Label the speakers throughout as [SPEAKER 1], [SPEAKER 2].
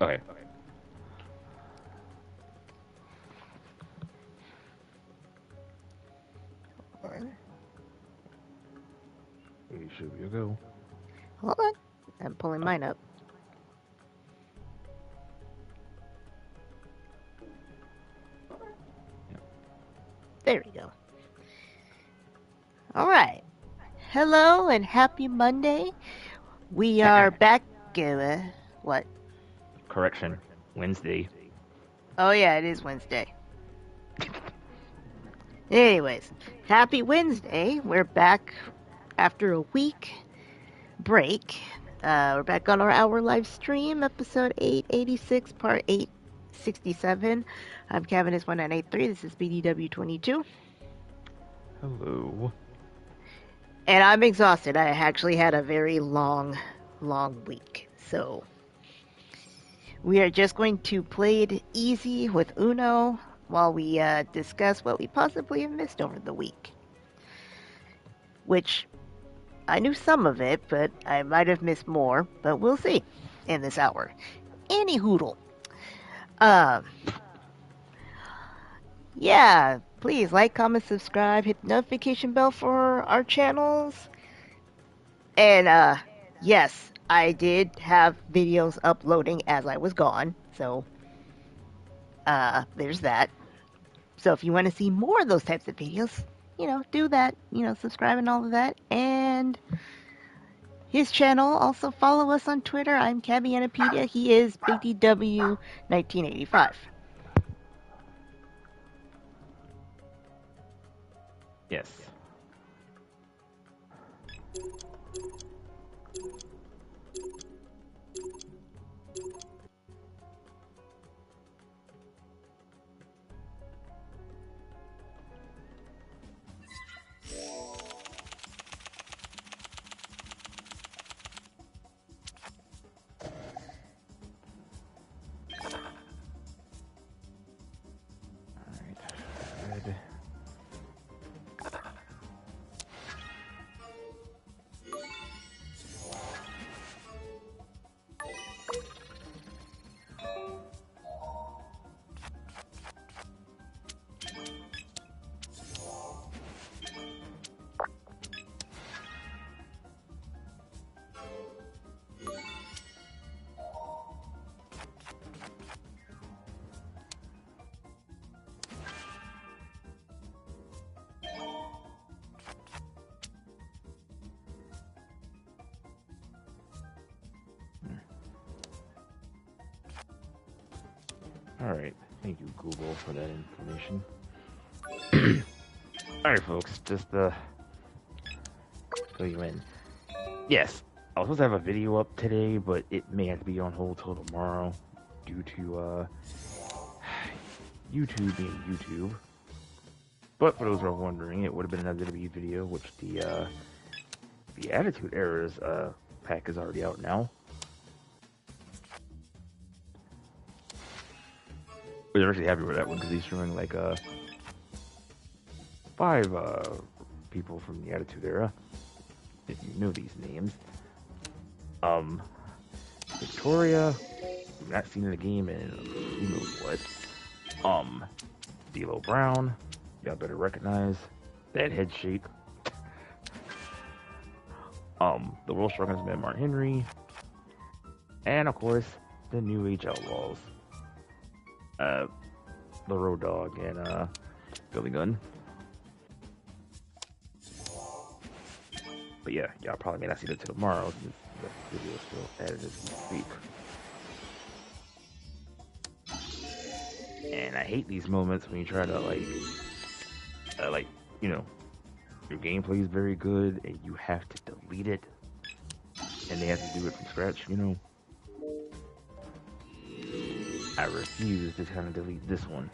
[SPEAKER 1] Okay. You should be go.
[SPEAKER 2] Hold on. I'm pulling mine up. There we go. All right. Hello and happy Monday. We are back. What?
[SPEAKER 1] Correction. Wednesday.
[SPEAKER 2] Oh, yeah, it is Wednesday. Anyways, happy Wednesday. We're back after a week break. We're back on our hour live stream, episode 886, part 867. I'm Cavinus1983. This is BDW22.
[SPEAKER 1] Hello.
[SPEAKER 2] And I'm exhausted. I actually had a very long week. So we are just going to play it easy with Uno while we discuss what we possibly have missed over the week. Which I knew some of it, but I might have missed more. But we'll see in this hour. Any hoodle. Yeah, please like, comment, subscribe, hit the notification bell for our channels. And yes, I did have videos uploading as I was gone, so there's that. So if you want to see more of those types of videos, do that. Subscribe and all of that. And his channel, also follow us on Twitter. I'm Cabianapedia. He is BDW1985.
[SPEAKER 1] Yes. Alright, thank you Google for that information. Alright folks, just fill you in. Yes, I was supposed to have a video up today, but it may have to be on hold till tomorrow due to YouTube being YouTube. But for those who are wondering, it would have been another WWE video, which the Attitude Errors pack is already out now. I was actually happy with that one because he's showing like 5 people from the Attitude Era, if you know these names. Victoria, we've not seen in the game and who knows what. D'Lo Brown, y'all better recognize that head shape. The World Strongest Man, Mark Henry, and of course the New Age Outlaws, the Road Dogg and Billy Gunn. But yeah, y'all probably may not see that till tomorrow since the video is still added as we speak. And I hate these moments when you try to your gameplay is very good and you have to delete it, and they have to do it from scratch. I refuse to kind of delete this one.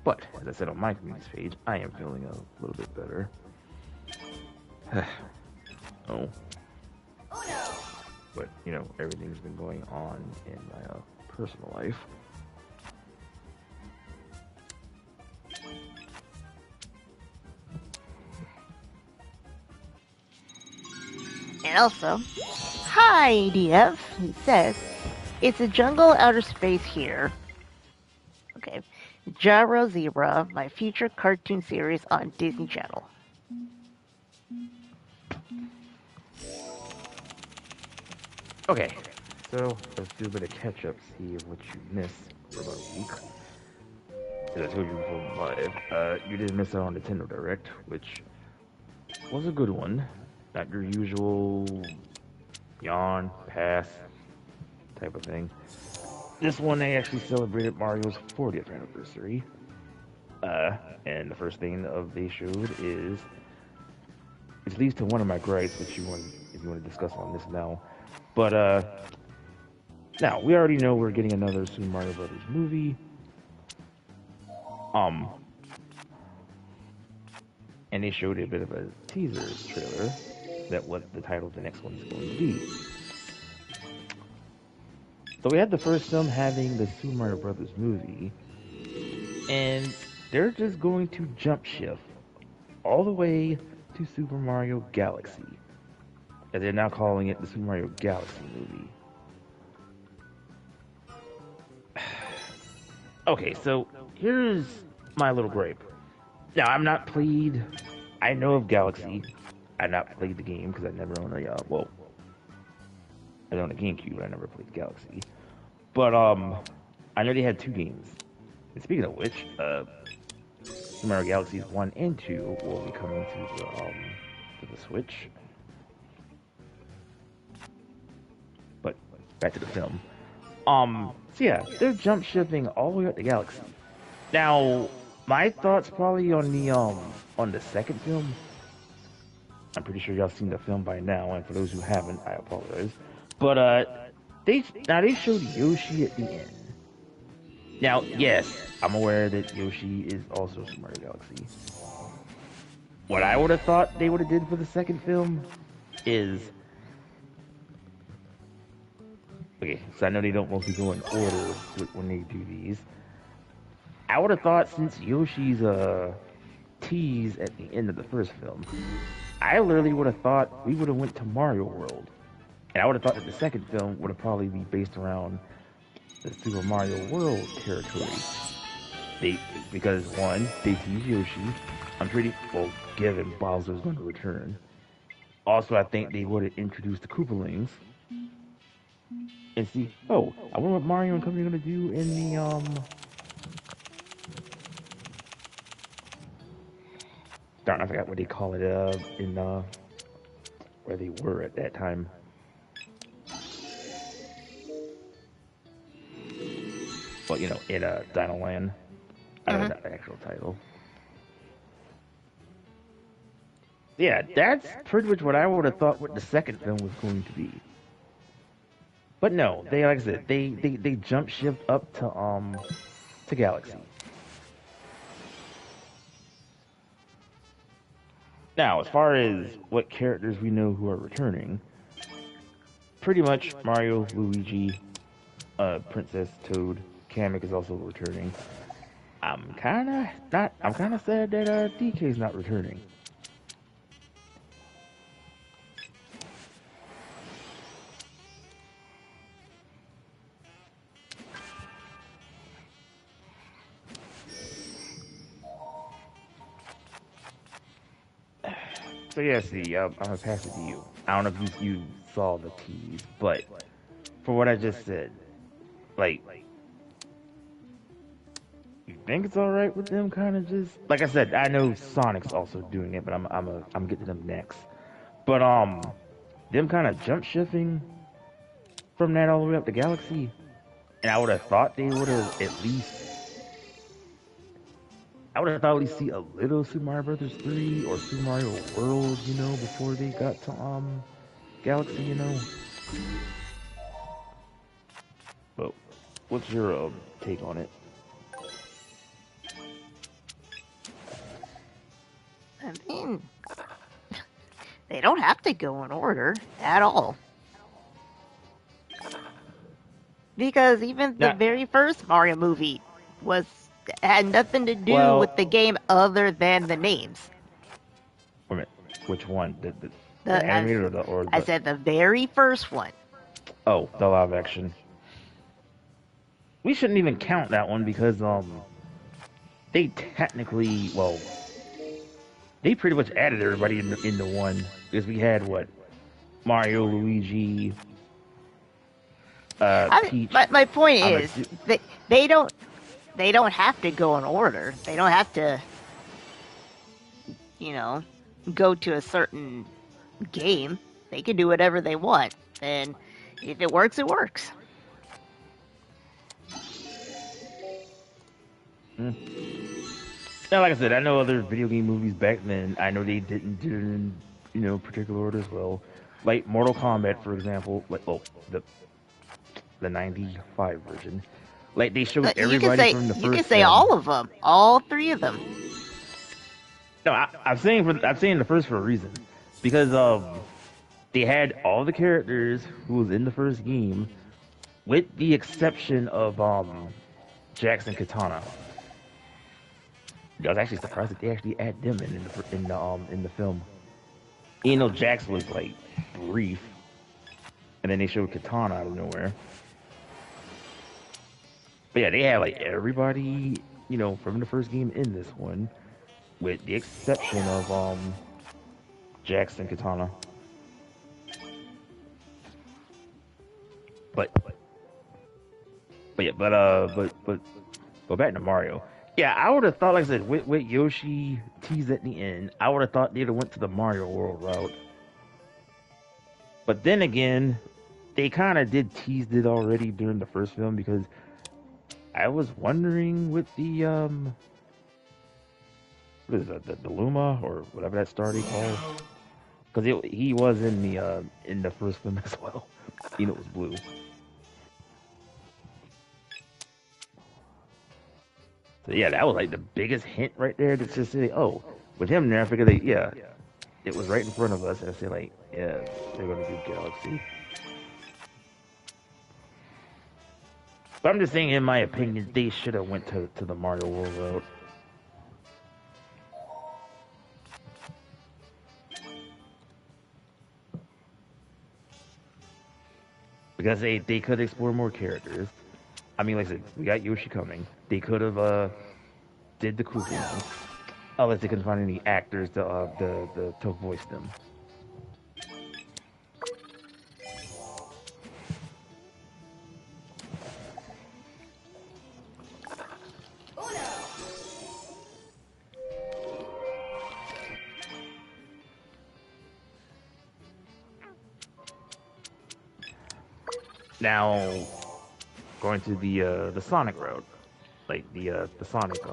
[SPEAKER 1] But, as I said on my communities page, I am feeling a little bit better. Oh. But, everything's been going on in my personal life.
[SPEAKER 2] And also, hi, DF, he says, it's a jungle outer space here. Okay. Gyro Zebra, my future cartoon series on Disney Channel.
[SPEAKER 1] Okay, so let's do a bit of catch up, see what you missed for about a week. As I told you before live, you did miss out on Nintendo Direct, which was a good one. Not your usual yawn, pass type of thing. This one, they actually celebrated Mario's 40th anniversary. And the first thing of they showed is it leads to one of my gripes, which if you want to discuss on this now. But now we already know we're getting another Super Mario Brothers movie. And they showed a bit of a teaser trailer that what the title of the next one is going to be. So we had the first film having the Super Mario Brothers movie, and they're just going to jump shift all the way to Super Mario Galaxy, and they're now calling it the Super Mario Galaxy movie. Okay, so here's my little gripe. Now, I'm not played. I know of Galaxy. I not played the game because I never owned a I owned a GameCube, but I never played Galaxy. But I know they had two games. And speaking of which, Super Mario Galaxies 1 and 2 will be coming to the Switch. But back to the film. So yeah, they're jump shifting all the way up to Galaxy. Now, my thoughts probably on the second film. I'm pretty sure y'all seen the film by now, and for those who haven't, I apologize. But they showed Yoshi at the end. Now, yes, I'm aware that Yoshi is also Super Mario Galaxy. What I would have thought they would have did for the second film is okay. So I know they don't mostly go in order when they do these. I would have thought since Yoshi's tease at the end of the first film, I literally would have thought we would have went to Mario World, and I would have thought that the second film would have probably be based around the Super Mario World territory. Because one, they tease Yoshi. I'm pretty well given Bowser's going to return. Also, I think they would have introduced the Koopalings and see. Oh, I wonder what Mario and company are going to do in the Darn, I forgot what they call it in where they were at that time. Well, you know, in Dino Land. I don't know the actual title. Yeah, that's pretty much what I would have thought what the second film was going to be. But no, they like I said, they jump shift up to Galaxy. Now, as far as what characters we know who are returning, pretty much Mario, Luigi, Princess, Toad, Kamek is also returning. I'm kind of sad that DK's not returning. So yeah, see, I'm gonna pass it to you. I don't know if you saw the tease, but for what I just said, like, you think it's all right with them kind of just like I said. I know Sonic's also doing it, but I'm getting to them next. But them kind of jump shifting from that all the way up to Galaxy, and I would have thought they would have at least. I would have thought we'd see a little Super Mario Brothers 3 or Super Mario World, you know, before they got to Galaxy, you know. But what's your take on it?
[SPEAKER 2] I mean, they don't have to go in order at all. Because even the very first Mario movie had nothing to do with the game other than the names.
[SPEAKER 1] Wait a minute, which one? The
[SPEAKER 2] The
[SPEAKER 1] animated
[SPEAKER 2] I said the very first one.
[SPEAKER 1] Oh, the live action. We shouldn't even count that one because they technically, well, they pretty much added everybody into one because we had what, Mario, Luigi, Peach.
[SPEAKER 2] My point
[SPEAKER 1] I'm
[SPEAKER 2] is they don't have to go in order. They don't have to, you know, go to a certain game. They can do whatever they want, and if it works, it works.
[SPEAKER 1] Now, like I said, I know other video game movies back then. I know they didn't do it in particular order as well. Like Mortal Kombat, for example. Like the '95 version. Like they showed everybody from the first.
[SPEAKER 2] You can say all of them, all three of them.
[SPEAKER 1] No, I'm saying the first for a reason, because they had all the characters who was in the first game, with the exception of Jax and Katana. I was actually surprised that they actually add them in the film. You know, Jax was like brief, and then they showed Katana out of nowhere. But yeah, they had like everybody, from the first game in this one, with the exception of Jax and Katana. But go back to Mario. Yeah, I would have thought, like I said, with Yoshi teased at the end, I would have thought they'd have went to the Mario World route. But then again, they kind of did tease it already during the first film, because I was wondering with the what is that, the Luma or whatever that star they call, because he was in the first film as well. It was blue. So yeah, that was like the biggest hint right there to just say, oh, with him there, I figured it was right in front of us. And I said, like, yeah, they're gonna do Galaxy. But I'm just saying, in my opinion, they should have went to the Mario World route. Because they could explore more characters. I mean, like I said, we got Yoshi coming. They could have did the Koopa one, unless they couldn't find any actors to voice them. Now, going to the Sonic route, like the Sonic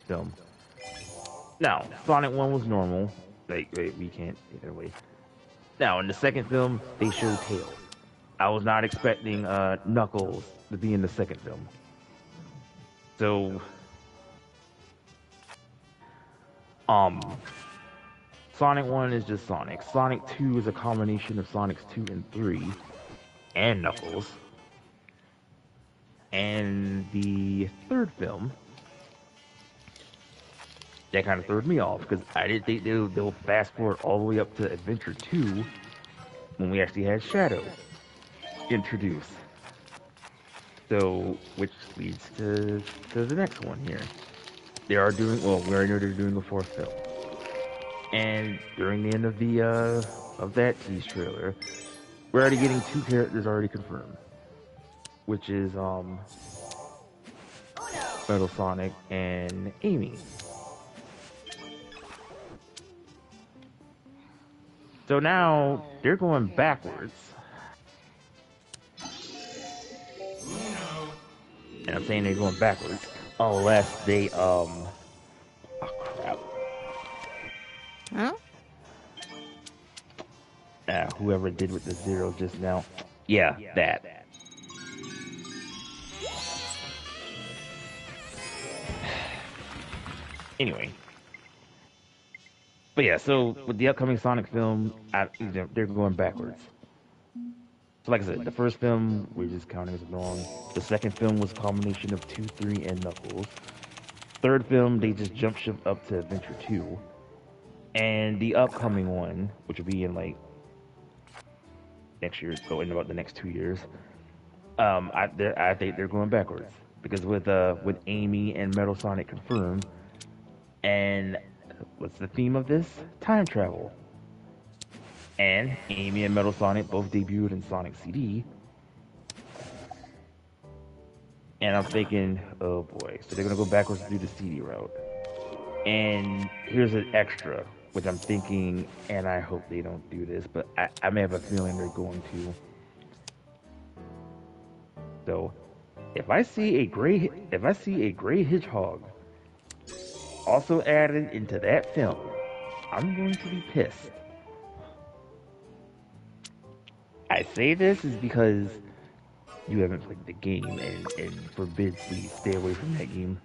[SPEAKER 1] film. Now, Sonic 1 was normal. Like, we can't take it away. Now, in the second film, they showed Tails. I was not expecting Knuckles to be in the second film. So, Sonic 1 is just Sonic. Sonic 2 is a combination of Sonics 2 and 3, and Knuckles. And the third film, that kind of threw me off, because I didn't think they'll fast forward all the way up to Adventure 2 when we actually had Shadow introduced. So, which leads to the next one here. We already know they're doing a fourth film. And during the end of that tease trailer, we're already getting two characters already confirmed, which is Metal Sonic and Amy. So now they're going backwards. And I'm saying they're going backwards unless they oh crap.
[SPEAKER 2] Huh?
[SPEAKER 1] Whoever did with the zero just now. Yeah, that. Anyway. But yeah, so with the upcoming Sonic film, they're going backwards. So like I said, the first film, we're just counting as wrong. The second film was a combination of 2, 3, and Knuckles. Third film, they just jump ship up to Adventure 2. And the upcoming one, which will be in like next year, so in about the next 2 years. I think they're going backwards because with Amy and Metal Sonic confirmed, and what's the theme of this? Time travel. And Amy and Metal Sonic both debuted in Sonic CD, and I'm thinking, oh boy, so they're gonna go backwards through the CD route. And here's an extra, which I'm thinking, and I hope they don't do this, but I may have a feeling they're going to. So if I see a gray hedgehog also added into that film, I'm going to be pissed. I say this is because you haven't played the game and forbid please stay away from that game.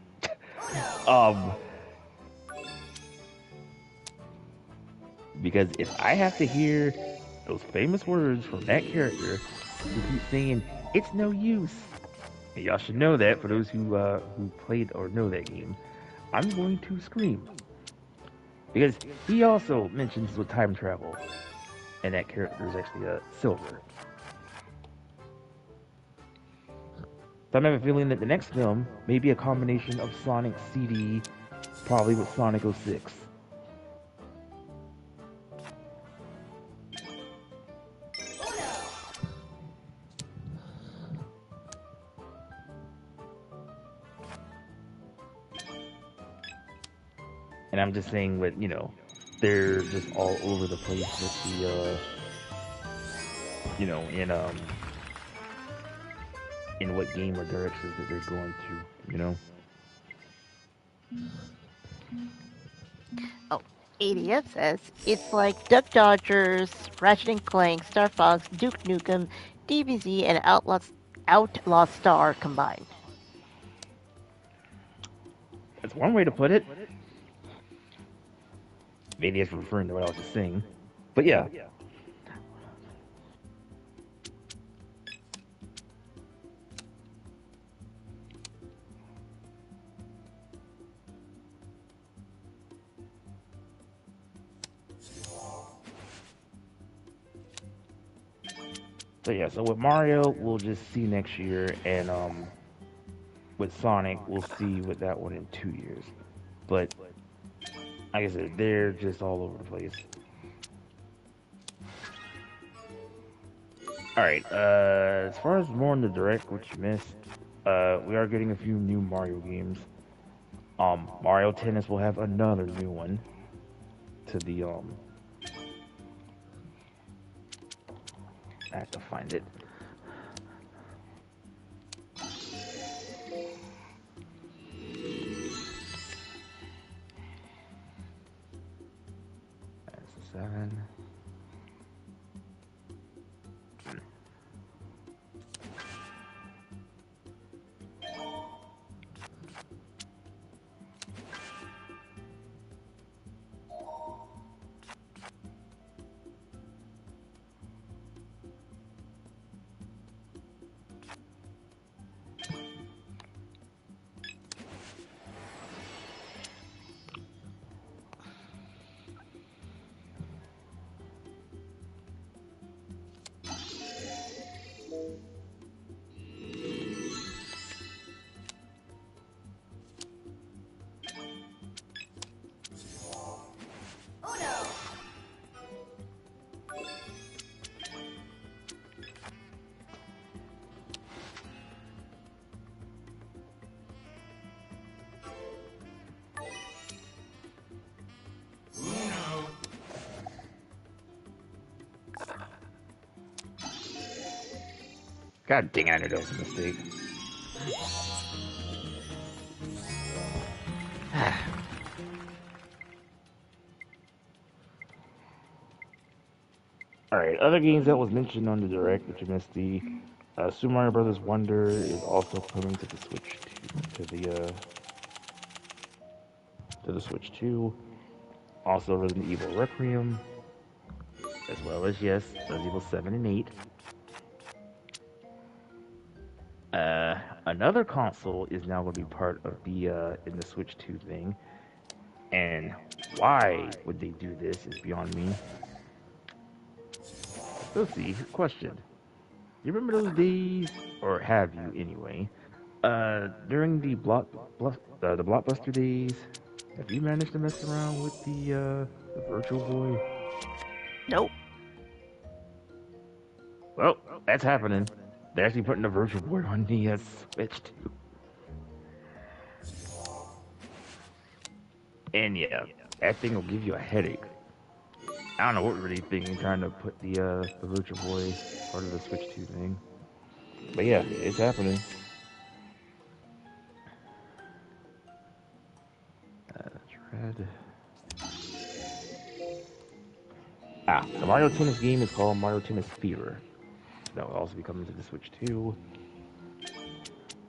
[SPEAKER 1] um because if I have to hear those famous words from that character who keeps saying it's no use, and y'all should know that for those who played or know that game, I'm going to scream. Because he also mentions with time travel, and that character is actually Silver. So I'm having a feeling that the next film may be a combination of Sonic CD, probably with Sonic 06. And I'm just saying with, they're just all over the place with the, you know, in what game or directions that they're going to.
[SPEAKER 2] Oh, ADF says it's like Duck Dodgers, Ratchet and Clank, Star Fox, Duke Nukem, DBZ, and Outlaw Star combined.
[SPEAKER 1] That's one way to put it. Maybe it's referring to what I was just saying. But yeah. So with Mario, we'll just see next year, and with Sonic, we'll see with that one in 2 years. But like I said, they're just all over the place. All right. As far as more on the direct, which you missed, we are getting a few new Mario games. Mario Tennis will have another new one to the I have to find it. That's 7. God dang it, I knew that was a mistake. Alright, other games that was mentioned on the Direct, which you missed, the Super Mario Brothers Wonder is also coming to the Switch 2, to the Switch 2. Also Resident Evil Requiem, as well as, yes, Resident Evil 7 and 8. Another console is now going to be part of the in the Switch 2 thing, and why would they do this is beyond me. Let's see. Question. You remember those days, or have you anyway? During the Blockbuster days, have you managed to mess around with the Virtual Boy?
[SPEAKER 2] Nope.
[SPEAKER 1] Well, that's happening. They're actually putting the Virtual Boy on the Switch too. And yeah, that thing will give you a headache. I don't know what we're really thinking, trying to put the Virtual Boy part of the Switch 2 thing. But yeah, it's happening. That's red. The Mario Tennis game is called Mario Tennis Fever. That will also be coming to the Switch too.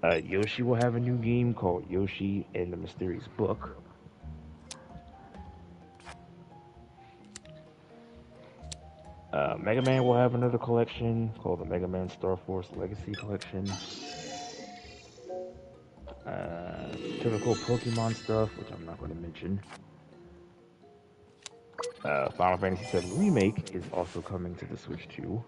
[SPEAKER 1] Yoshi will have a new game called Yoshi and the Mysterious Book. Mega Man will have another collection called the Mega Man Star Force Legacy Collection. Typical Pokemon stuff, which I'm not going to mention. Final Fantasy VII Remake is also coming to the Switch too.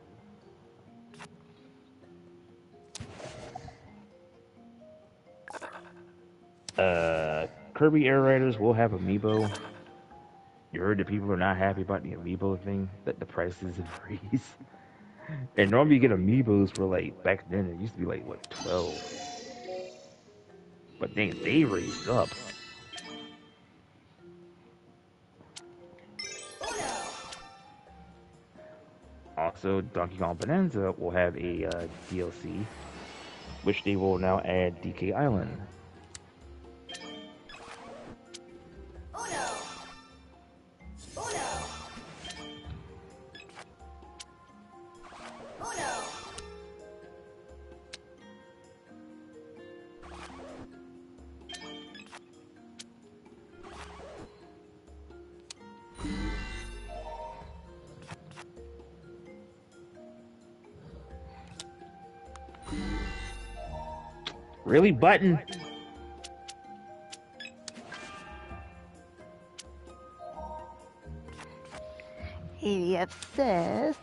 [SPEAKER 1] Kirby Air Riders will have Amiibo. You heard that people are not happy about the Amiibo thing, that the prices increase. And normally you get Amiibos for like, back then it used to be like, what, 12? But they raised up. Also, Donkey Kong Bonanza will have a DLC, which they will now add DK Island. Really, button?
[SPEAKER 2] ADF says,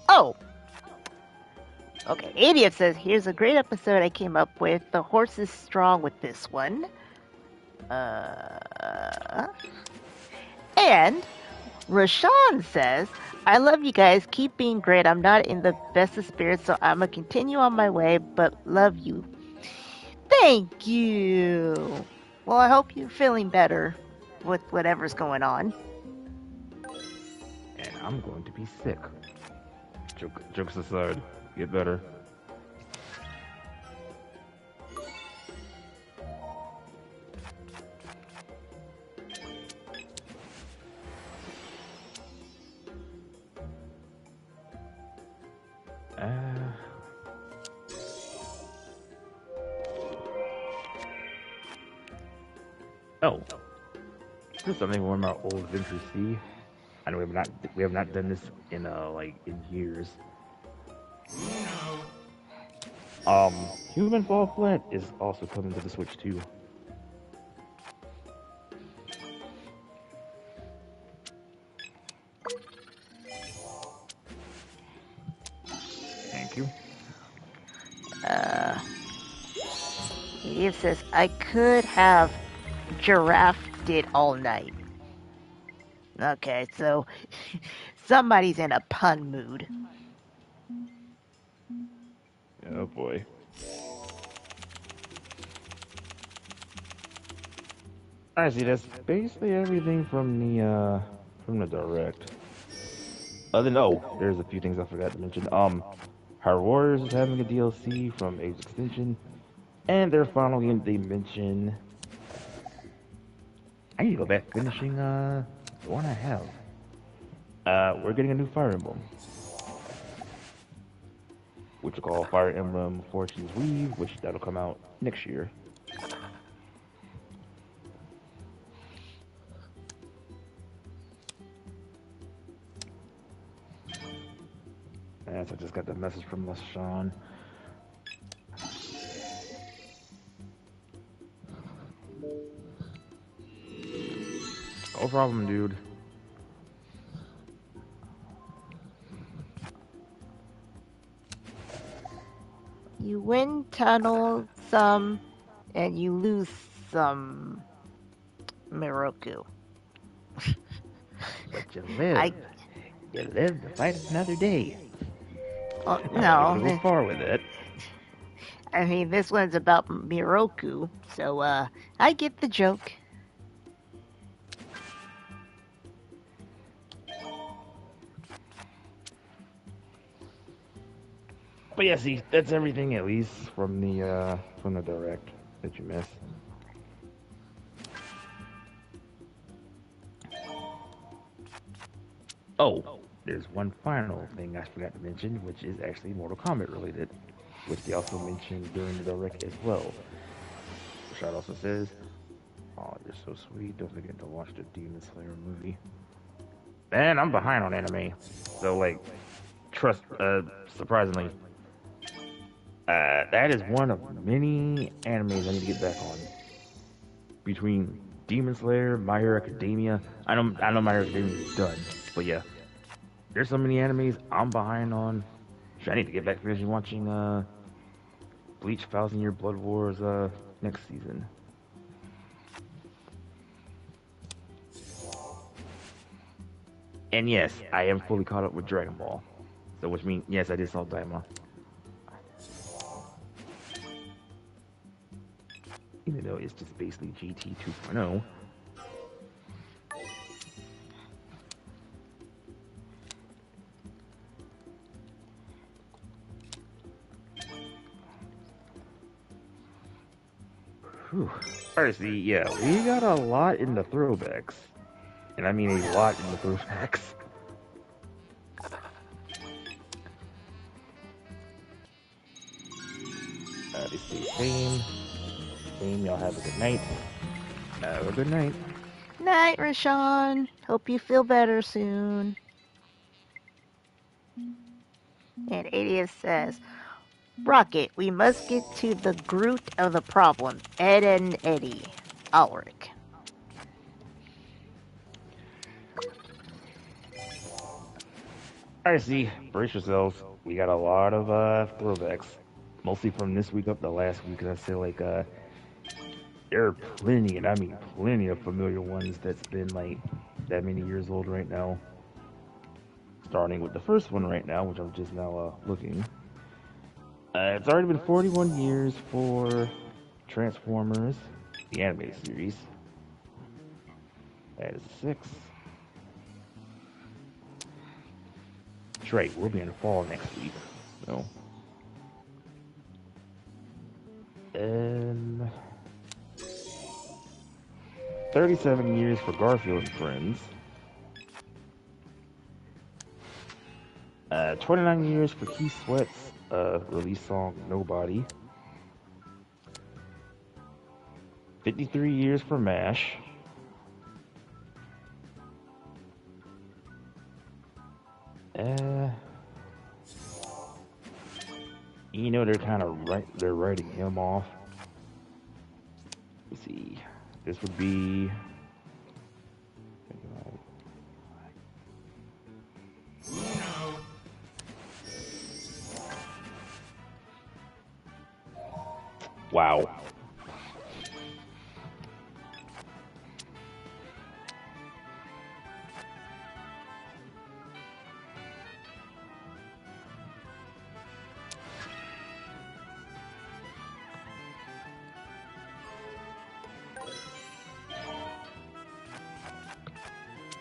[SPEAKER 2] oh, okay. ADF says, here's a great episode I came up with. The horse is strong with this one. And Rashawn says, I love you guys. Keep being great. I'm not in the best of spirits, so I'm going to continue on my way, but love you. Thank you. Well, I hope you're feeling better with whatever's going on.
[SPEAKER 1] And I'm going to be sick. Jokes aside, get better. Oh, there's something from our old Adventure C. I know we have not done this in in years. Human Fall Flat is also coming to the Switch too. Thank you.
[SPEAKER 2] Eve says, I could have giraffed it all night. Okay, so somebody's in a pun mood.
[SPEAKER 1] Oh boy. Alright, see, that's basically everything from the direct. Other than there's a few things I forgot to mention. Hyrule Warriors is having a DLC from Age Extension, and their final game they mention. I need to go back finishing the one I have. We're getting a new Fire Emblem, which we call Fire Emblem Fortune's Weave, which that'll come out next year. And so I just got the message from LaShawn. No problem, dude.
[SPEAKER 2] win tunnel some, and you lose some Miroku.
[SPEAKER 1] But you live.
[SPEAKER 2] I
[SPEAKER 1] You live to fight another day. I don't want to go
[SPEAKER 2] no,
[SPEAKER 1] far with it.
[SPEAKER 2] I mean this one's about Miroku, so I get the joke.
[SPEAKER 1] But yeah, see, that's everything at least from the direct that you missed. Oh, there's one final thing I forgot to mention, which is actually Mortal Kombat related, which they also mentioned during the direct as well. Rashad also says, "Oh, you're so sweet. Don't forget to watch the Demon Slayer movie." Man, I'm behind on anime, so like, trust. Surprisingly, that is one of many animes I need to get back on. Between Demon Slayer, My Hero Academia, I know My Hero Academia is done, but yeah, there's so many animes I'm behind on. Shit, I need to get back finishing watching Bleach Thousand Year Blood Wars next season. And yes, I am fully caught up with Dragon Ball. So which means yes, I did saw Daima. Even though it's just basically GT 2.0. Whew. Alright, see, yeah, we got a lot in the throwbacks. And I mean a lot in the throwbacks. They stay same. Same, y'all have a good night. Have a good night.
[SPEAKER 2] Night, Rashawn. Hope you feel better soon. And 80th says, Rocket, we must get to the root of the problem. Ed and Eddie. Ulrich.
[SPEAKER 1] Alright, see, brace yourselves. We got a lot of throwbacks. Mostly from this week up to last week, I say like there are plenty, and I mean plenty of familiar ones that's been like that many years old right now. Starting with the first one right now, which I'm just now looking. It's already been 41 years for Transformers, the animated series. That is 6. That's right, we'll be in the fall next week. So. And 37 years for Garfield and Friends. 29 years for Keith Sweat's release song Nobody. 53 years for MASH. You know they're kind of they're writing him off. Let's see. This would be wow.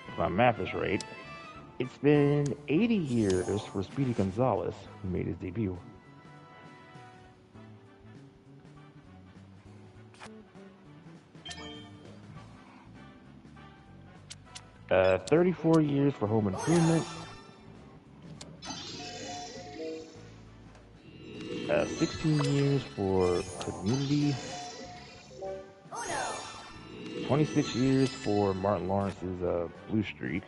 [SPEAKER 1] If my math is right, it's been 80 years for Speedy Gonzalez, who made his debut. Uh, 34 years for Home Improvement. 16 years for Community. 26 years for Martin Lawrence's Blue Streak.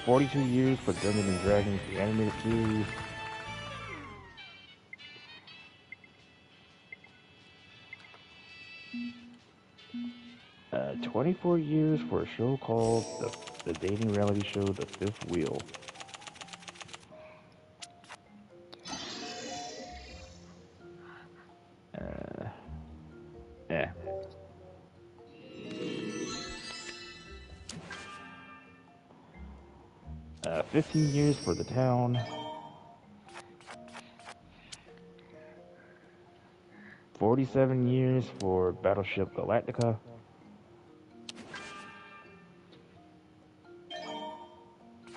[SPEAKER 1] 42 years for Dungeons and Dragons, the animated series. 25 34 years for a show called the dating reality show The Fifth Wheel. Yeah. 15 years for The Town. 47 years for Battleship Galactica.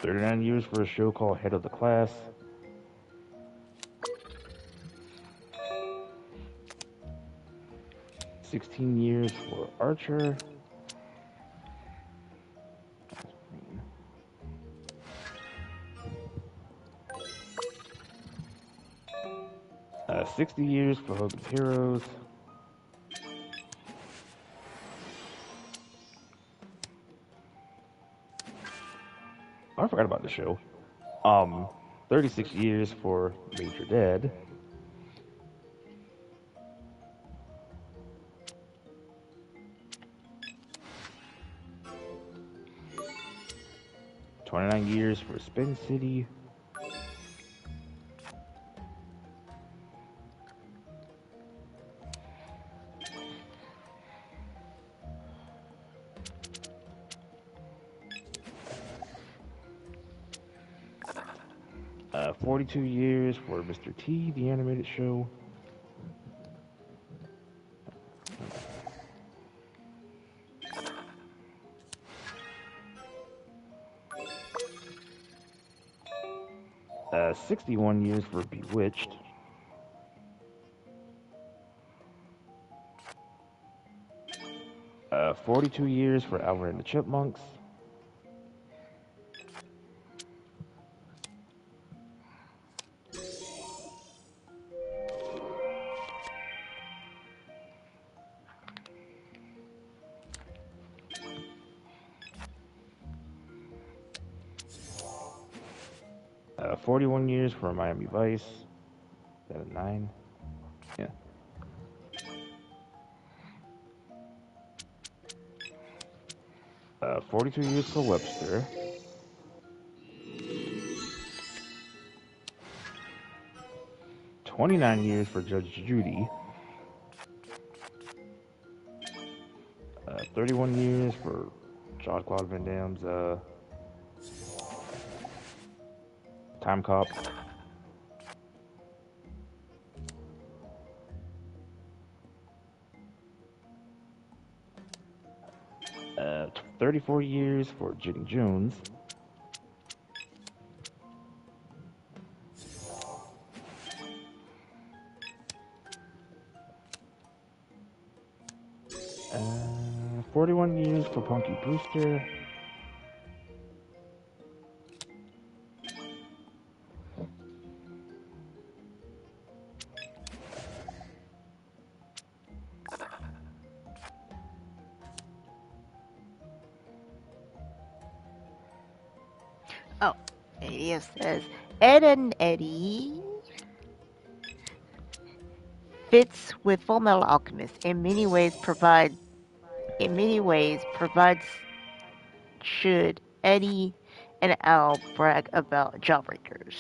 [SPEAKER 1] 39 years for a show called Head of the Class. 16 years for Archer. 60 years for Hogan's Heroes. Oh, I forgot about the show. 36 years for Major Dad. 29 years for Spin City. 42 years for Mr. T, the animated show. 61 years for Bewitched. 42 years for Alvin and the Chipmunks. 41 years for Miami Vice. Is that a 9? Yeah. 42 years for Webster. 29 years for Judge Judy. 31 years for Jean-Claude Van Damme's Time Cop. 34 years for Jenny Jones. 41 years for Punky Brewster.
[SPEAKER 2] 80 says Ed and Eddie fits with Full Metal Alchemist. In many ways provides should Eddie and Al brag about Jawbreakers.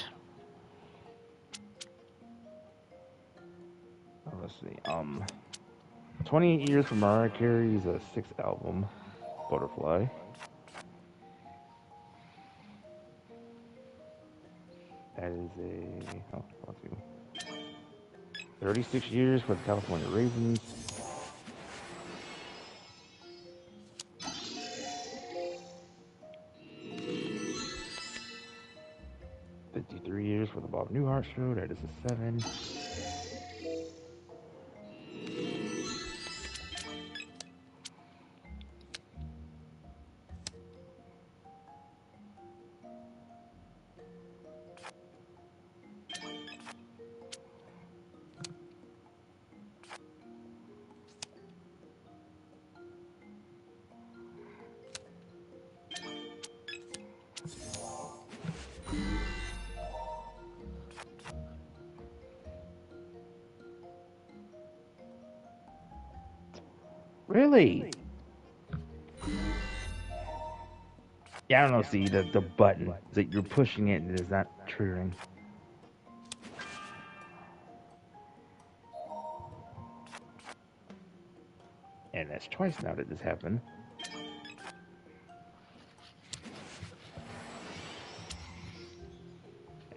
[SPEAKER 1] Let's see. 28 years for Mariah Carey's 6th album, Butterfly. That is a 36 years for the California Raisins. 53 years for the Bob Newhart Show. That is a 7. 'Really? Yeah, I don't know. See, the button is that you're pushing it and it is not triggering. And that's twice now that this happened.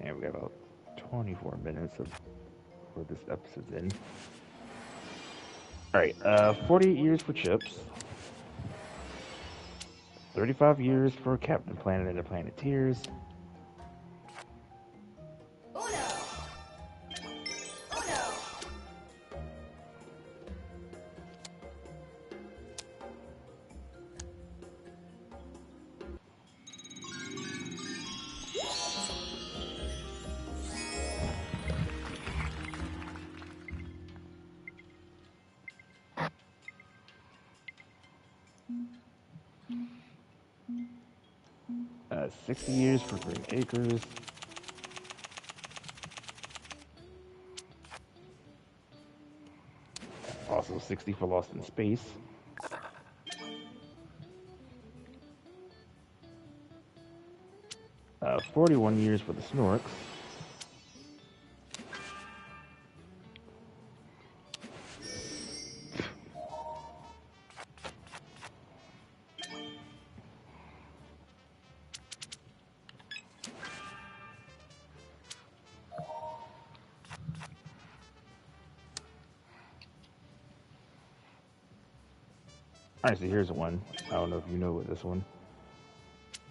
[SPEAKER 1] And we got about 24 minutes of where this episode's in. All right, 48 years for Chips. 35 years for Captain Planet and the Planeteers. Uh, 60 years for Green Acres. Also 60 for Lost in Space. 41 years for the Snorks. Alright, so here's one. I don't know if you know what this one.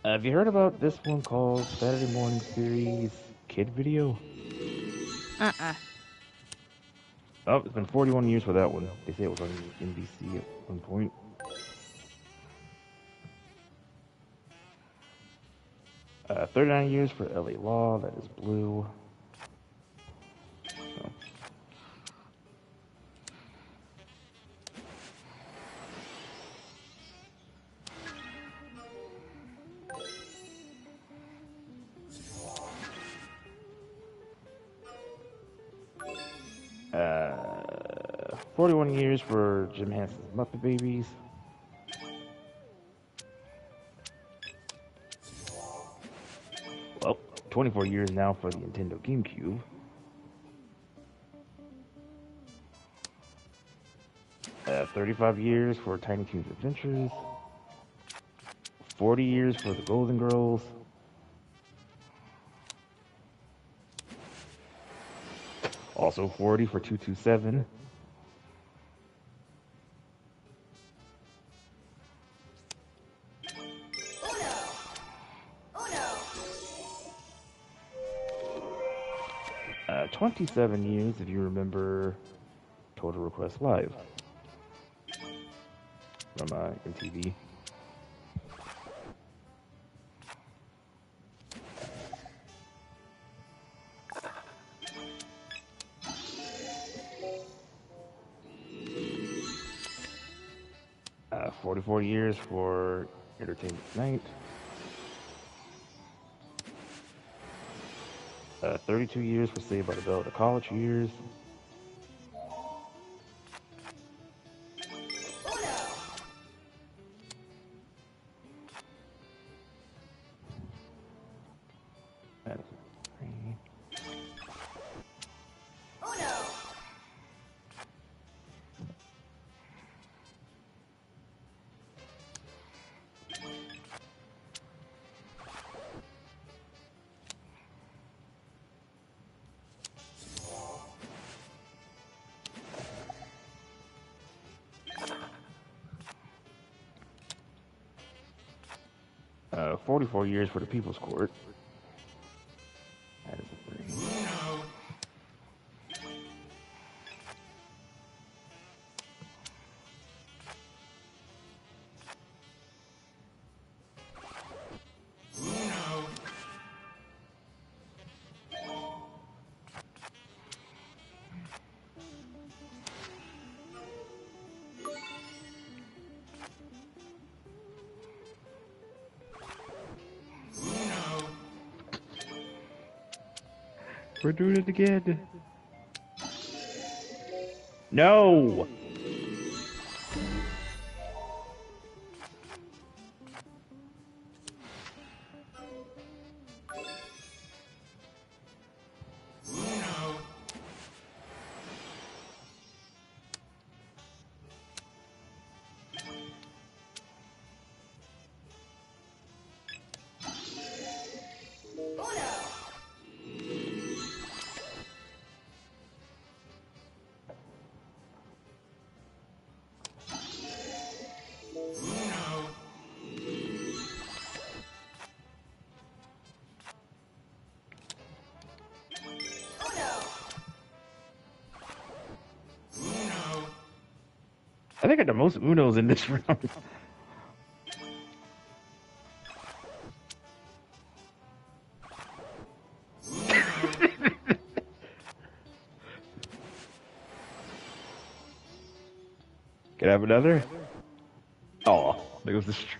[SPEAKER 1] Have you heard about this one called Saturday Morning Series Kid Video? Oh, it's been 41 years for that one. They say it was on NBC at one point. 39 years for LA Law, that is blue. So. Uh, 41 years for Jim Henson's Muppet Babies. Well, 24 years now for the Nintendo GameCube. 35 years for Tiny Toons Adventures. 40 years for the Golden Girls. Also 40 for 227.
[SPEAKER 3] Oh no!
[SPEAKER 1] 27 years if you remember Total Request Live from MTV. Uh, 44 years for Entertainment Tonight. 32 years for Saved by the Bell, the college years. That is three.
[SPEAKER 3] Oh no!
[SPEAKER 1] 44 years for the People's Court. That is a three. We're doing it again. No! I think I got the most Unos in this round. Can I have another? Oh, there goes the string.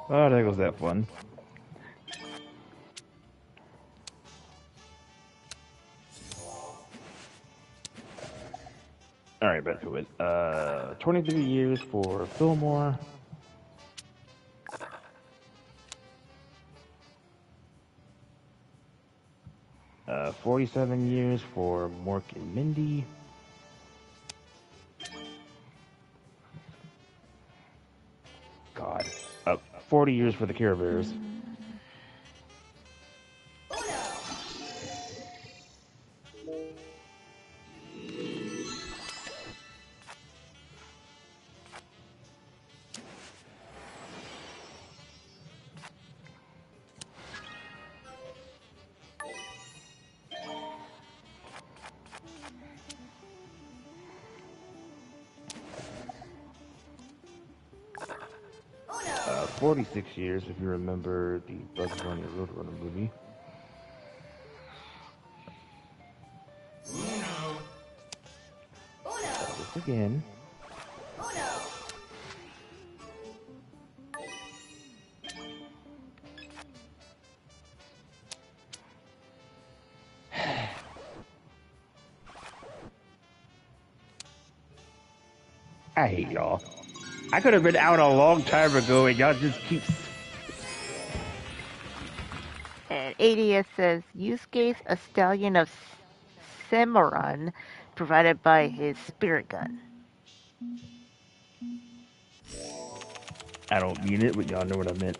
[SPEAKER 1] Oh, there goes that fun. All right, back to it. 23 years for Fillmore. 47 years for Mork and Mindy. God. 40 years for the Care Bears. 46 years, if you remember the Bugs Bunny Roadrunner movie. This again. I hate y'all. I could have been out a long time ago, and y'all just keep.
[SPEAKER 2] And 80th says Yusuke, a stallion of Cimarron, provided by his spirit gun.
[SPEAKER 1] I don't mean it, but y'all know what I meant.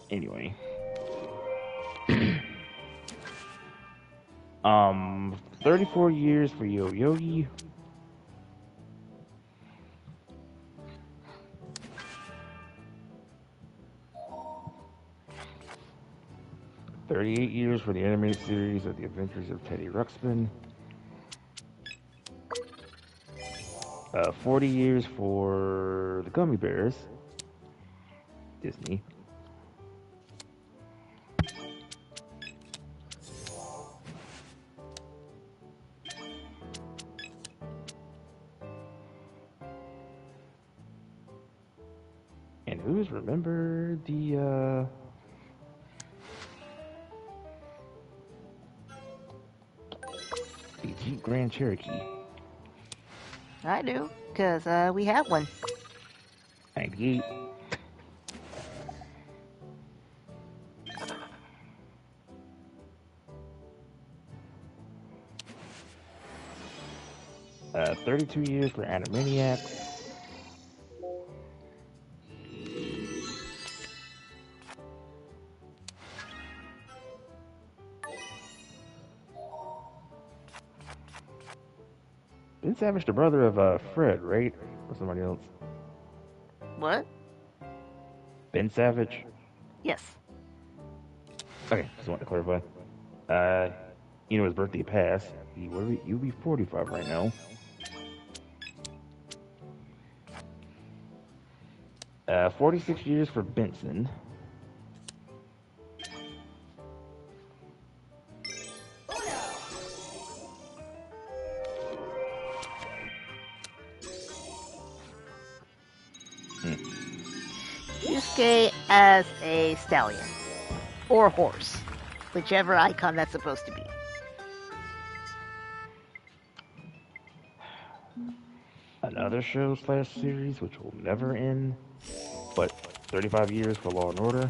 [SPEAKER 1] Anyway. 34 years for Yo Yogi. 38 years for the animated series of The Adventures of Teddy Ruxpin. 40 years for the Gummy Bears. Disney. And who's remember the Jeep Grand Cherokee?
[SPEAKER 2] I do, because we have one.
[SPEAKER 1] 98. Uh, 32 years for Animaniacs. 'Ben Savage, the brother of Fred, right? Or somebody else?
[SPEAKER 2] What?
[SPEAKER 1] Ben Savage?
[SPEAKER 2] Yes.
[SPEAKER 1] Okay, just want to clarify. You know his birthday passed. You'll be 45 right now. 46 years for Benson.
[SPEAKER 2] Yusuke as a stallion. Or horse. Whichever icon that's supposed to be.
[SPEAKER 1] Another show / series which will never end. But 35 years for Law and Order.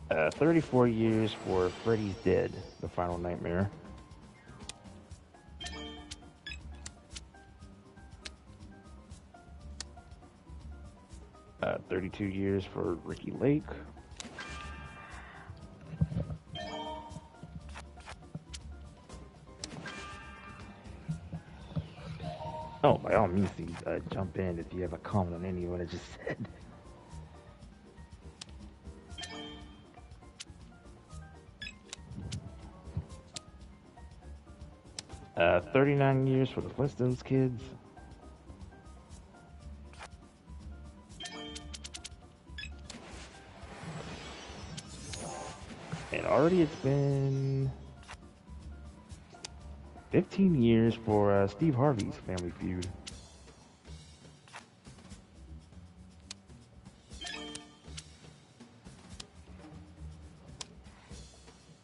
[SPEAKER 1] Uh, 34 years for Freddy's Dead, The Final Nightmare. 32 years for Ricky Lake. Oh, by all means, jump in if you have a comment on any of what I just said. 39 years for the Flintstones kids. And already it's been 15 years for Steve Harvey's Family Feud.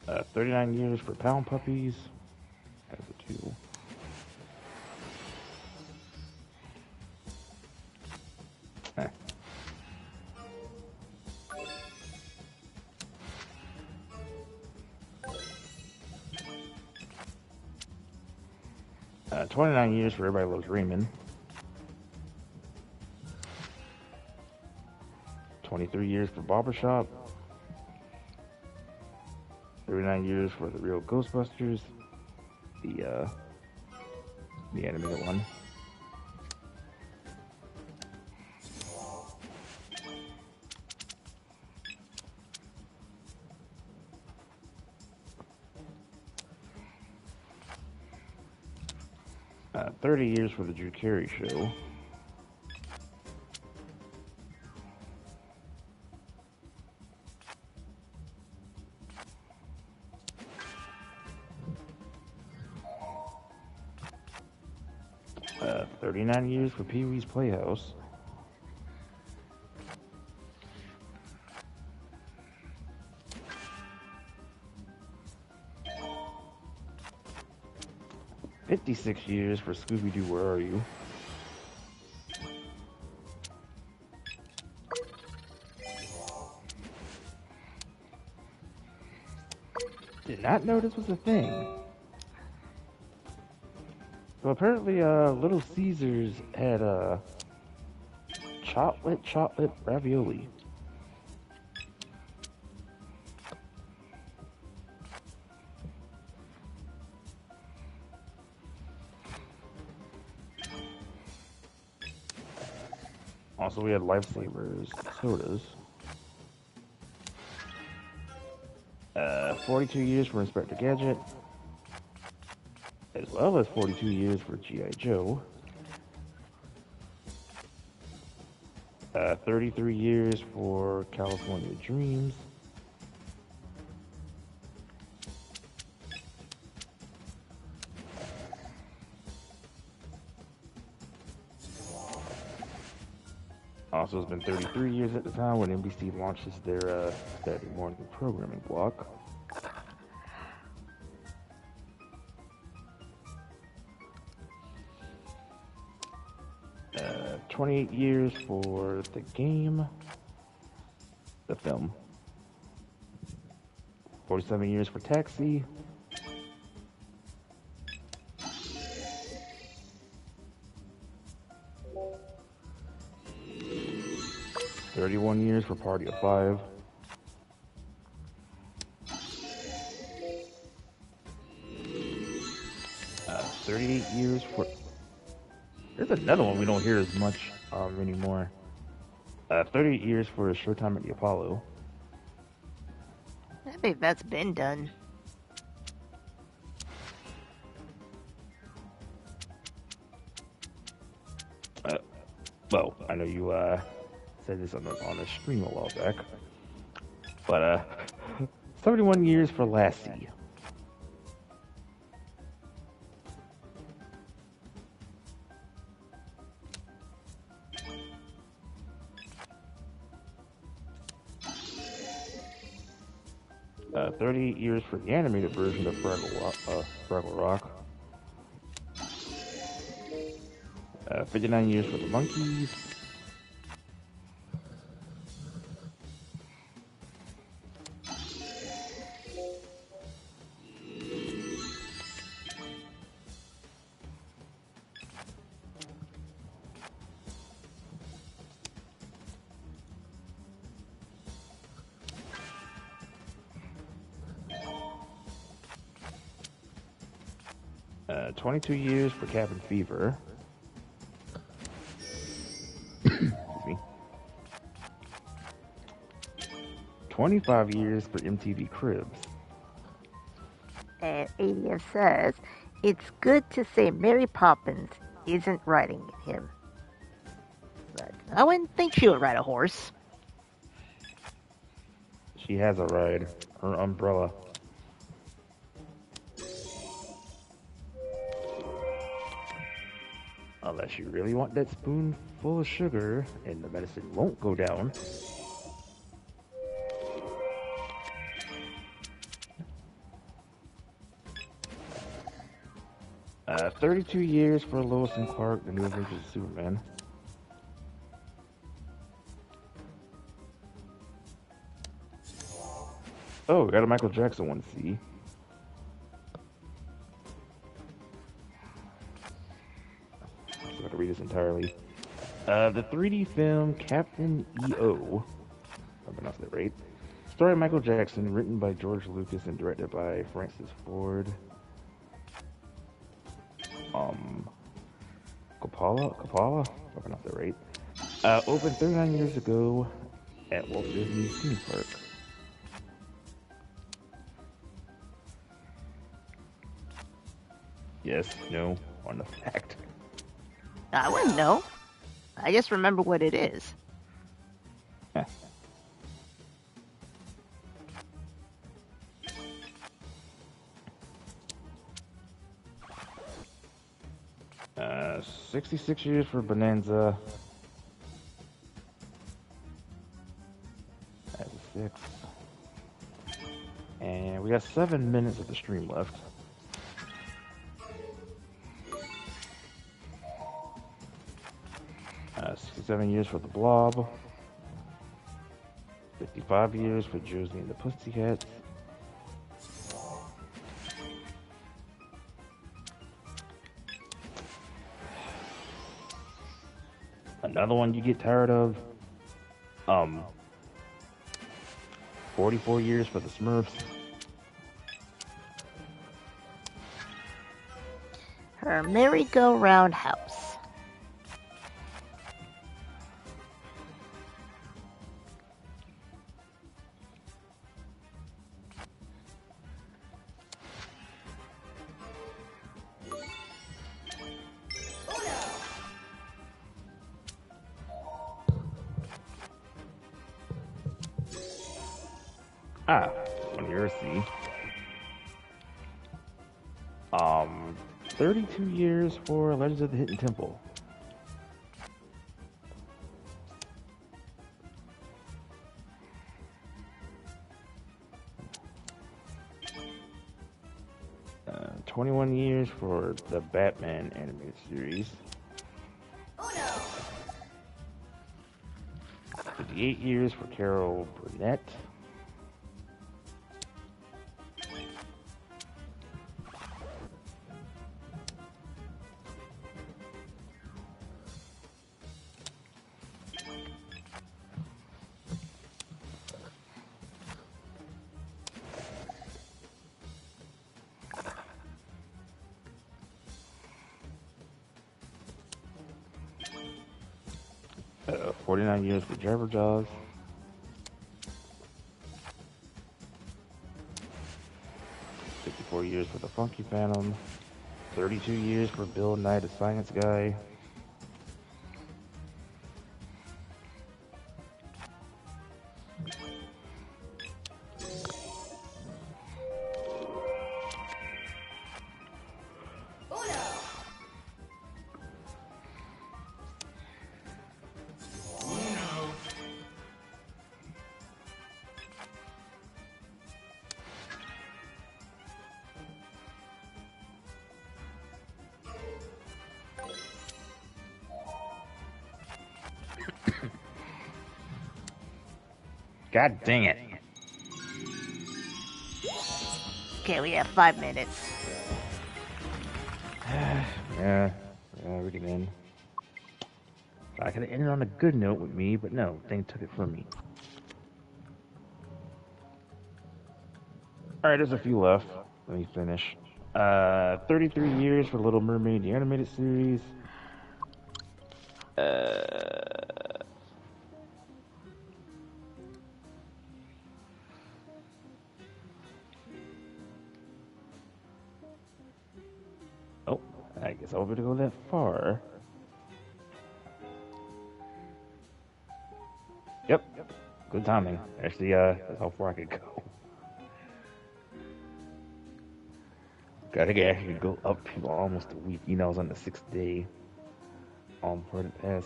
[SPEAKER 1] Uh, 39 years for Pound Puppies. That's a 2. Eh. 29 years for Everybody Loves Raymond. 23 years for Barbershop. 39 years for The Real Ghostbusters. The animated one. Uh, 30 years for The Drew Carey Show. Uh, 39 years for Pee-wee's Playhouse. "56 years for Scooby-Doo, Where Are You?" Did not know this was a thing. So apparently, Little Caesars had chocolate ravioli. Also, we had Lifesavers sodas. 42 years for Inspector Gadget, as well as 42 years for G.I. Joe. 33 years for California Dreams. Also, it's been 33 years at the time when NBC launches their Saturday morning programming block. 28 years for The Game, the film. 47 years for Taxi. 31 years for Party of Five. 38 years for... There's another one we don't hear as much anymore. 38 years for Showtime at the Apollo.
[SPEAKER 2] I think that's been done.
[SPEAKER 1] Well, I know you said this on the stream a while back, but 71 years for Lassie. Uh, 38 years for the animated version of Fraggle Rock. 59 years for the Monkees. 22 years for Cabin Fever. Excuse me. 25 years for MTV Cribs.
[SPEAKER 2] And ADF says, it's good to say Mary Poppins isn't riding him. But I wouldn't think she would ride a horse.
[SPEAKER 1] She has a ride. Her umbrella. Unless you really want that spoonful of sugar and the medicine won't go down. Uh, 32 years for Lois and Clark, the new Adventures of Superman. Oh, we got a Michael Jackson one, see? So I have to read this entirely. The 3D film Captain EO, if I pronounced that right, starring Michael Jackson, written by George Lucas and directed by Francis Ford. Coppola, if I pronounced that right. Opened 39 years ago at Walt Disney Theme Park. Yes, no, on the fact.
[SPEAKER 2] I wouldn't know. I just remember what it is.
[SPEAKER 1] 66 years for Bonanza. That's a 6. And we got 7 minutes of the stream left. 67 years for The Blob. 55 years for Josie and the Pussycats. Another one you get tired of. 44 years for the Smurfs.
[SPEAKER 2] Her merry-go-round house.
[SPEAKER 1] On your C. 32 years for Legends of the Hidden Temple. Uh, 21 years for the Batman animated series. 58 years for Carol Burnett. 49 years for Jabberjaws. 54 years for the Funky Phantom. 32 years for Bill Nye the Science Guy. God dang it.
[SPEAKER 2] Okay, we have 5 minutes.
[SPEAKER 1] Yeah, read again. I could have ended on a good note with me, but no, thing took it from me. Alright, there's a few left. Let me finish. 33 years for Little Mermaid, the animated series. Uh, oh, I guess I won't be able to go that far. Yep, good timing. Actually, that's how far I could go. I think I actually could go up to almost a week. You know, I was on the 6th day for the pass.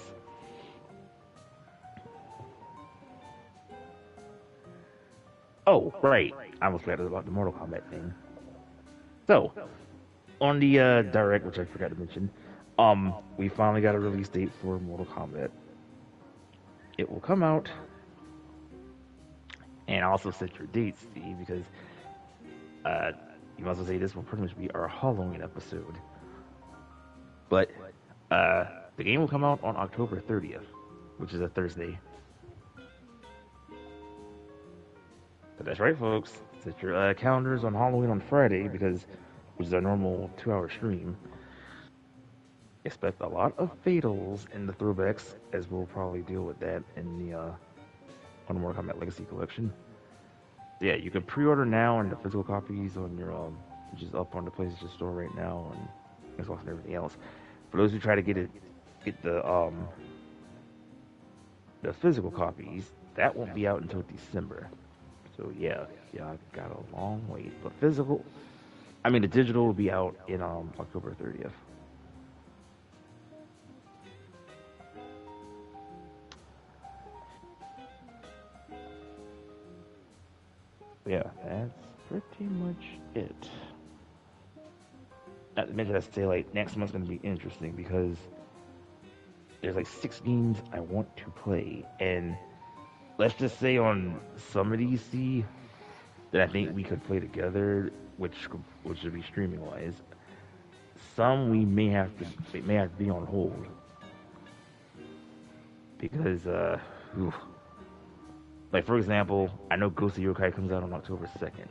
[SPEAKER 1] Oh, right. I almost forgot about the Mortal Kombat thing. So, on the direct, which I forgot to mention, we finally got a release date for Mortal Kombat. It will come out, and also set your dates, Steve, because uh, you might as well say this will pretty much be our Halloween episode. But uh, the game will come out on October 30th, which is a Thursday. So that's right, folks. Set your calendars on Halloween on Friday because, which is our normal 2-hour stream. Expect a lot of fatals in the throwbacks, as we'll probably deal with that in the on the Mortal Kombat Legacy Collection. Yeah, you can pre-order now, and the physical copies on your which is up on the PlayStation Store right now, and Xbox and everything else. For those who try to get the physical copies, that won't be out until December. So yeah, I got a long wait. But the digital will be out in October 30th. Yeah, that's pretty much it. Not to mention, I say like next month's gonna be interesting because there's like 6 games I want to play, and let's just say on some of these, see that I think we could play together, which would be streaming wise. Some we may have to be on hold because oof. Like for example, I know Ghost of Yokai comes out on October 2nd.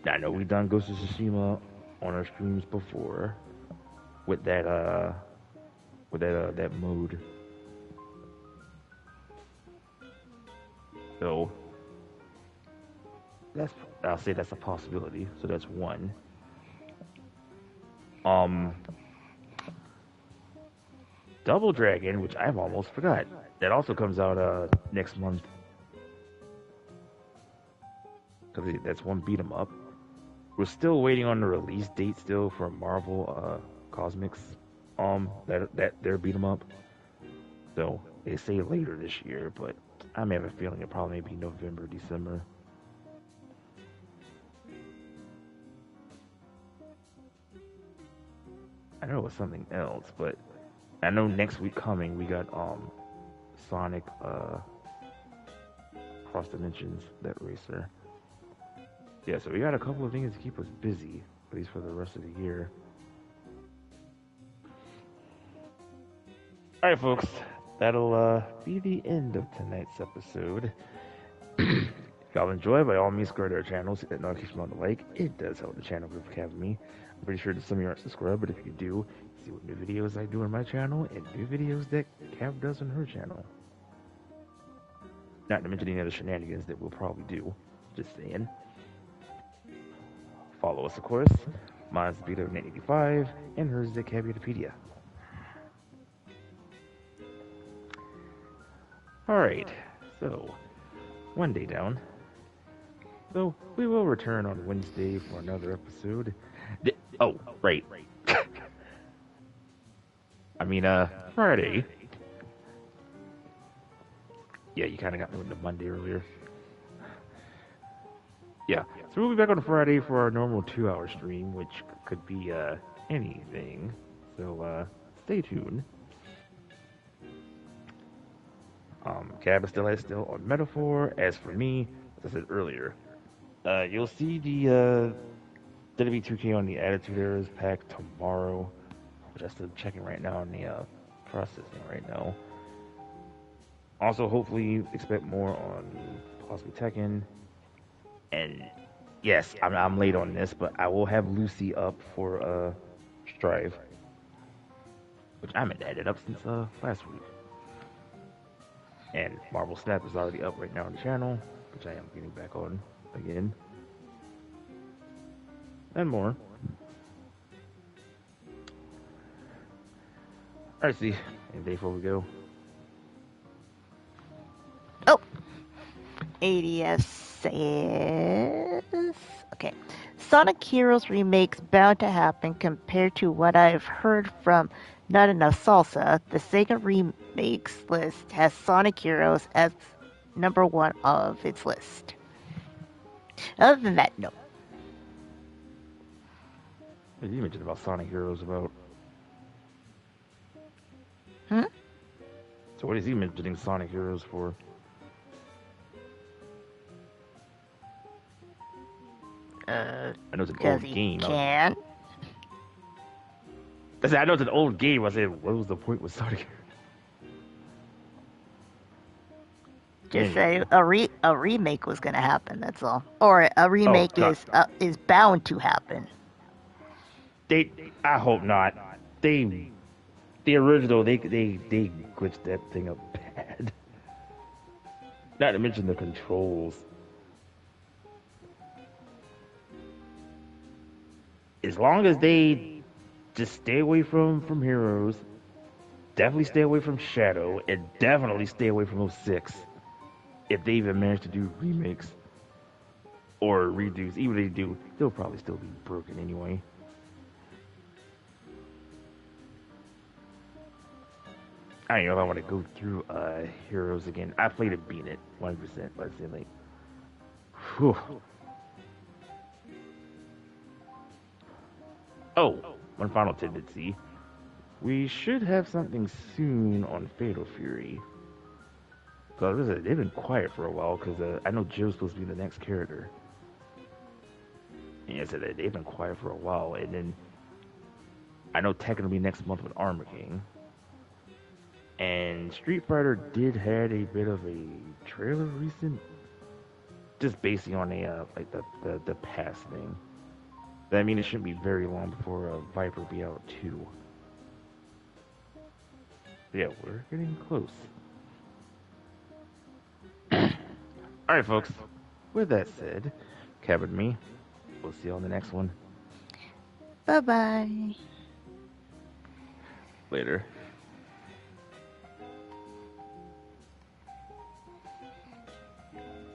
[SPEAKER 1] Now, I know we've done Ghost of Tsushima on our streams before with that mode. So I'll say that's a possibility. So that's one. Um, Double Dragon, which I've almost forgot, that also comes out next month. Because that's one beat 'em up. We're still waiting on the release date still for Marvel Cosmics. That their beat 'em up. So they say later this year, but I may have a feeling it probably may be November, December. I know it was something else, but I know next week coming we got Sonic Cross Dimensions, that racer. Yeah, so we got a couple of things to keep us busy, at least for the rest of the year. Alright folks, that'll be the end of tonight's episode. If y'all enjoy, by all means, go to our channels, hit that notification button to like. It does help the channel grow for me. I'm pretty sure that some of you aren't subscribed, but if you do, see what new videos I do on my channel and new videos that Cav does on her channel. Not to mention any other shenanigans that we'll probably do. Just saying. Follow us, of course. Mine's Beater985, and hers is the Caviarpedia. Alright, so, one day down. So, we will return on Wednesday for another episode. Oh, right. I mean, Friday. Yeah, you kind of got me with the Monday earlier. Yeah, so we'll be back on Friday for our normal 2-hour stream, which could be, anything. So, stay tuned. Cab is still on Metaphor. As for me, as I said earlier, you'll see the WWE2K on the Attitude Eras pack tomorrow, which I'm still checking right now on the processing right now. Also, hopefully, expect more on possibly Tekken, and yes, I'm late on this, but I will have Lucy up for Strive, which I haven't had it up since last week. And Marvel Snap is already up right now on the channel, which I am getting back on again, and more. All right, see, and before we go,
[SPEAKER 2] Oh, ADS says, okay. Sonic Heroes remakes bound to happen compared to what I've heard from Not Enough Salsa. The Sega remakes list has Sonic Heroes as number one of its list. Other than that, no.
[SPEAKER 1] what did you mention about Sonic Heroes about?
[SPEAKER 2] Hmm?
[SPEAKER 1] So what is he mentioning Sonic Heroes for? I know it's an
[SPEAKER 2] Because
[SPEAKER 1] old
[SPEAKER 2] he
[SPEAKER 1] game.
[SPEAKER 2] can.
[SPEAKER 1] I know it's an old game. I said, what was the point with Sonic Heroes?
[SPEAKER 2] Just
[SPEAKER 1] Anyway.
[SPEAKER 2] say a remake was going to happen. That's all. Or a remake
[SPEAKER 1] God.
[SPEAKER 2] is bound to happen.
[SPEAKER 1] I hope not. The original, they glitched that thing up bad. Not to mention the controls. As long as they just stay away from Heroes, definitely stay away from Shadow, and definitely stay away from 06. If they even manage to do remakes or redos, even if they do, they'll probably still be broken anyway. I don't know if I want to go through Heroes again. I played it, beat it 100%, but I say like, whew. Oh, one final tidbit. See, we should have something soon on Fatal Fury. Because they've been quiet for a while. Because I know Joe's supposed to be the next character. And I said that they've been quiet for a while, and then I know Tekken will be next month with Armor King. And Street Fighter did had a bit of a trailer recent, just basing on a like the past thing. But I mean, it shouldn't be very long before Viper be out too. But yeah, we're getting close. All right, folks. With that said, Kevin, me, we'll see you on the next one.
[SPEAKER 2] Bye bye.
[SPEAKER 1] Later.